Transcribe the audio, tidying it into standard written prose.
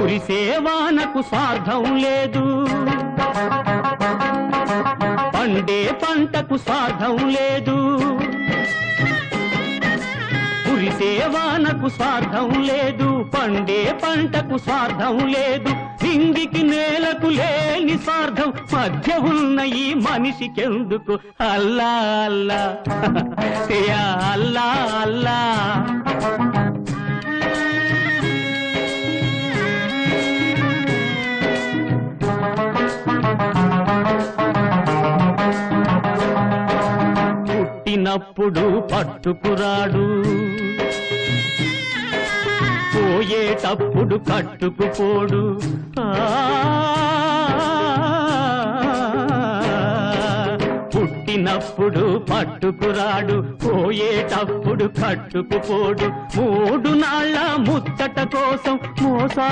కురిసేవానకు స్వార్థం లేదు, పండే పంటకు స్వార్థం లేదు. కురిసేవానకు స్వార్థం లేదు, పండే పంటకు స్వార్థం లేదు. సింగికి నేలకు లేని స్వార్థం మధ్య ఉన్న ఈ మనిషికెందుకు? అల్లా అల్లా యా అల్లా అల్లా. పుట్టినప్పుడు పట్టుకురాడు, పోయేటప్పుడు కట్టుకుపోడు. పుట్టినప్పుడు పట్టుకురాడు, పోయేటప్పుడు కట్టుకుపోడు. 3 నాళ్ళ ముచ్చట కోసం మోసా